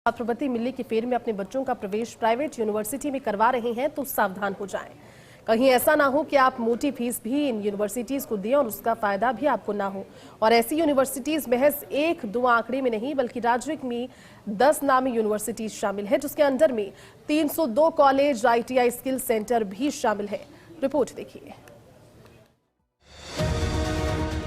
छात्रवृत्ति मिलने की फेर में अपने बच्चों का प्रवेश प्राइवेट यूनिवर्सिटी में करवा रहे हैं तो सावधान हो जाएं। कहीं ऐसा ना हो कि आप मोटी फीस भी इन यूनिवर्सिटीज को दें और उसका फायदा भी आपको ना हो। और ऐसी यूनिवर्सिटीज महज एक दो आंकड़े में नहीं बल्कि राज्य में 10 नामी यूनिवर्सिटीज शामिल है, जिसके अंडर में 302 कॉलेज, ITI स्किल सेंटर भी शामिल है। रिपोर्ट देखिए।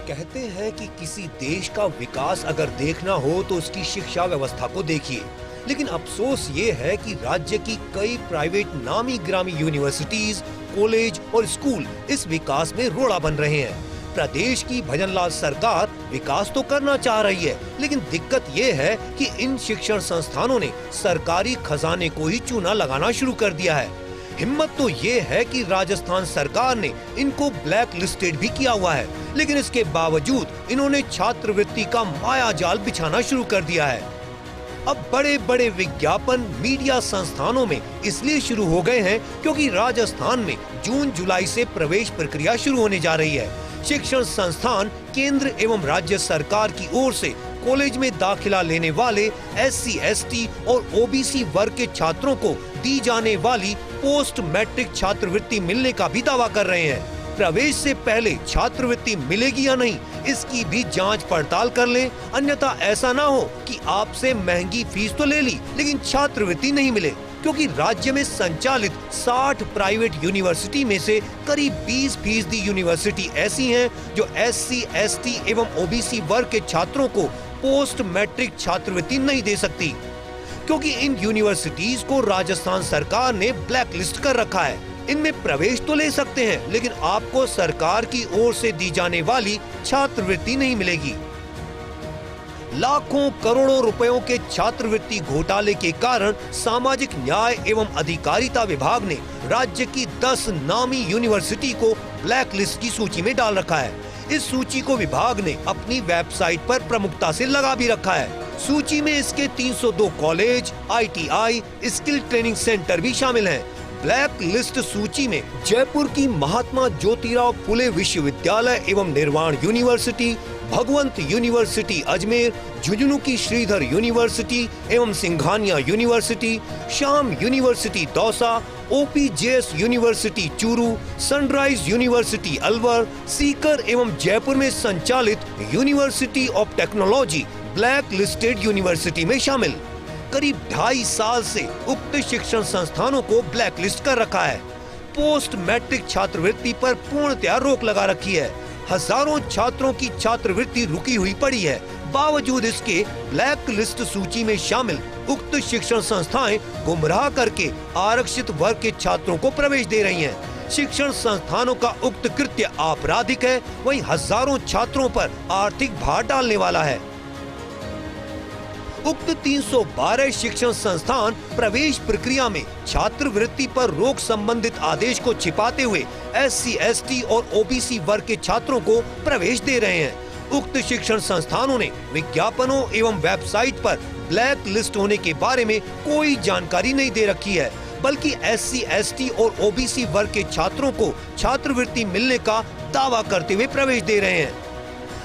कहते हैं कि किसी देश का विकास अगर देखना हो तो उसकी शिक्षा व्यवस्था को देखिए, लेकिन अफसोस ये है कि राज्य की कई प्राइवेट नामी गिरामी यूनिवर्सिटीज, कॉलेज और स्कूल इस विकास में रोड़ा बन रहे हैं। प्रदेश की भजनलाल सरकार विकास तो करना चाह रही है, लेकिन दिक्कत ये है कि इन शिक्षण संस्थानों ने सरकारी खजाने को ही चूना लगाना शुरू कर दिया है। हिम्मत तो ये है कि राजस्थान सरकार ने इनको ब्लैक लिस्टेड भी किया हुआ है, लेकिन इसके बावजूद इन्होंने छात्रवृत्ति का माया जाल बिछाना शुरू कर दिया है। अब बड़े बड़े विज्ञापन मीडिया संस्थानों में इसलिए शुरू हो गए हैं क्योंकि राजस्थान में जून जुलाई से प्रवेश प्रक्रिया शुरू होने जा रही है। शिक्षण संस्थान केंद्र एवं राज्य सरकार की ओर से कॉलेज में दाखिला लेने वाले SC, ST और OBC वर्ग के छात्रों को दी जाने वाली पोस्ट मैट्रिक छात्रवृत्ति मिलने का भी दावा कर रहे हैं। प्रवेश से पहले छात्रवृत्ति मिलेगी या नहीं, इसकी भी जांच पड़ताल कर लें, अन्यथा ऐसा ना हो कि आपसे महंगी फीस तो ले ली लेकिन छात्रवृत्ति नहीं मिले। क्योंकि राज्य में संचालित 60 प्राइवेट यूनिवर्सिटी में से करीब 20% यूनिवर्सिटी ऐसी हैं जो SC, ST एवं OBC वर्ग के छात्रों को पोस्ट मैट्रिक छात्रवृत्ति नहीं दे सकती, क्योंकि इन यूनिवर्सिटीज को राजस्थान सरकार ने ब्लैक लिस्ट कर रखा है। इनमें प्रवेश तो ले सकते हैं, लेकिन आपको सरकार की ओर से दी जाने वाली छात्रवृत्ति नहीं मिलेगी। लाखों करोड़ों रुपयों के छात्रवृत्ति घोटाले के कारण सामाजिक न्याय एवं अधिकारिता विभाग ने राज्य की 10 नामी यूनिवर्सिटी को ब्लैक लिस्ट की सूची में डाल रखा है। इस सूची को विभाग ने अपनी वेबसाइट पर प्रमुखता से लगा भी रखा है। सूची में इसके 302 college, ITI skill training centre भी शामिल हैं। ब्लैक लिस्ट सूची में जयपुर की महात्मा ज्योतिराव फुले विश्वविद्यालय एवं निर्वाण यूनिवर्सिटी, भगवंत यूनिवर्सिटी अजमेर, झुंझुनू की श्रीधर यूनिवर्सिटी एवं Singhania university, Shyam university Dausa, OPJS university Churu, sunrise university Alwar, Sikar एवं जयपुर में संचालित university of technology black listed university में शामिल। करीब 2.5 साल से उक्त शिक्षण संस्थानों को ब्लैक लिस्ट कर रखा है। पोस्ट मैट्रिक छात्रवृत्ति पर पूर्णतया रोक लगा रखी है। हजारों छात्रों की छात्रवृत्ति रुकी हुई पड़ी है। बावजूद इसके ब्लैक लिस्ट सूची में शामिल उक्त शिक्षण संस्थाएं गुमराह करके आरक्षित वर्ग के छात्रों को प्रवेश दे रही हैं। शिक्षण संस्थानों का उक्त कृत्य आपराधिक है, वहीं हजारों छात्रों पर आर्थिक भार डालने वाला है। उक्त 312 शिक्षण संस्थान प्रवेश प्रक्रिया में छात्रवृत्ति पर रोक संबंधित आदेश को छिपाते हुए SC, ST और OBC वर्ग के छात्रों को प्रवेश दे रहे हैं। उक्त शिक्षण संस्थानों ने विज्ञापनों एवं वेबसाइट पर ब्लैक लिस्ट होने के बारे में कोई जानकारी नहीं दे रखी है, बल्कि SC, ST और OBC वर्ग के छात्रों को छात्रवृत्ति मिलने का दावा करते हुए प्रवेश दे रहे हैं।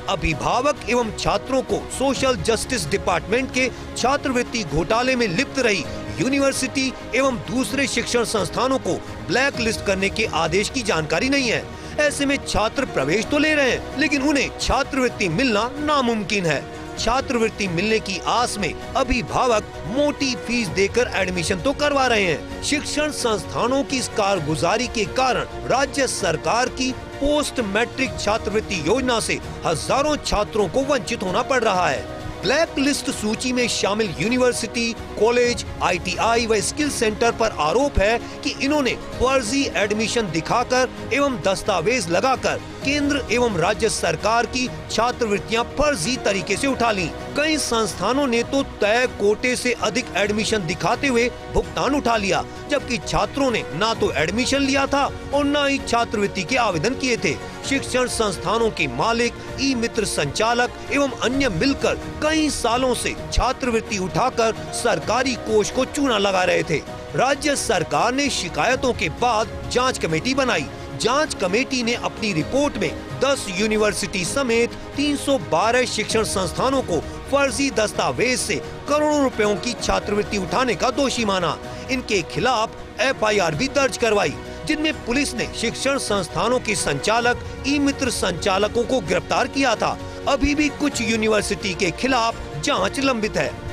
अभिभावक एवं छात्रों को सोशल जस्टिस डिपार्टमेंट के छात्रवृत्ति घोटाले में लिप्त रही यूनिवर्सिटी एवं दूसरे शिक्षण संस्थानों को ब्लैक लिस्ट करने के आदेश की जानकारी नहीं है। ऐसे में छात्र प्रवेश तो ले रहे हैं, लेकिन उन्हें छात्रवृत्ति मिलना नामुमकिन है। छात्रवृत्ति मिलने की आस में अभिभावक मोटी फीस देकर एडमिशन तो करवा रहे हैं। शिक्षण संस्थानों की इस कारगुजारी के कारण राज्य सरकार की पोस्ट मैट्रिक छात्रवृत्ति योजना से हजारों छात्रों को वंचित होना पड़ रहा है। ब्लैक लिस्ट सूची में शामिल यूनिवर्सिटी, कॉलेज, ITI व स्किल सेंटर पर आरोप है कि इन्होंने फर्जी एडमिशन दिखाकर एवं दस्तावेज लगाकर केंद्र एवं राज्य सरकार की छात्रवृत्तियां फर्जी तरीके से उठा ली। कई संस्थानों ने तो तय कोटे से अधिक एडमिशन दिखाते हुए भुगतान उठा लिया, जबकि छात्रों ने ना तो एडमिशन लिया था और न ही छात्रवृत्ति के आवेदन किए थे। शिक्षण संस्थानों के मालिक, ई-मित्र संचालक एवं अन्य मिलकर कई सालों से छात्रवृत्ति उठाकर सरकारी कोष को चूना लगा रहे थे। राज्य सरकार ने शिकायतों के बाद जांच कमेटी बनाई। जांच कमेटी ने अपनी रिपोर्ट में 10 यूनिवर्सिटी समेत 312 शिक्षण संस्थानों को फर्जी दस्तावेज से करोड़ों रुपयों की छात्रवृत्ति उठाने का दोषी माना। इनके खिलाफ FIR भी दर्ज करवाई, जिनमें पुलिस ने शिक्षण संस्थानों के संचालक, ई-मित्र संचालकों को गिरफ्तार किया था। अभी भी कुछ यूनिवर्सिटी के खिलाफ जांच लंबित है।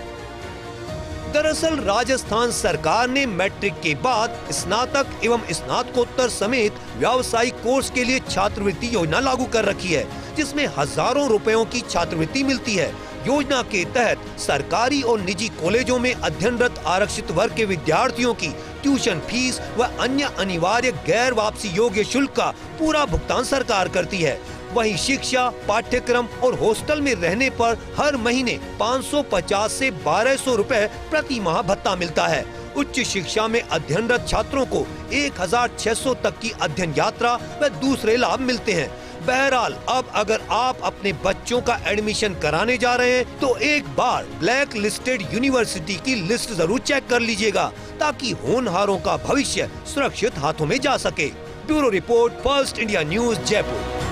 दरअसल राजस्थान सरकार ने मैट्रिक के बाद स्नातक एवं स्नातकोत्तर समेत व्यावसायिक कोर्स के लिए छात्रवृत्ति योजना लागू कर रखी है, जिसमें हजारों रुपयों की छात्रवृत्ति मिलती है। योजना के तहत सरकारी और निजी कॉलेजों में अध्ययनरत आरक्षित वर्ग के विद्यार्थियों की ट्यूशन फीस व अन्य अनिवार्य गैर वापसी योग्य शुल्क का पूरा भुगतान सरकार करती है। वहीं शिक्षा, पाठ्यक्रम और हॉस्टल में रहने पर हर महीने 550 से 1200 रुपए प्रति माह भत्ता मिलता है। उच्च शिक्षा में अध्ययनरत छात्रों को 1600 तक की अध्ययन यात्रा व दूसरे लाभ मिलते हैं। बहरहाल अब अगर आप अपने बच्चों का एडमिशन कराने जा रहे हैं तो एक बार ब्लैक लिस्टेड यूनिवर्सिटी की लिस्ट जरूर चेक कर लीजिएगा, ताकि होनहारों का भविष्य सुरक्षित हाथों में जा सके। Bureau report, first India news, Jaipur.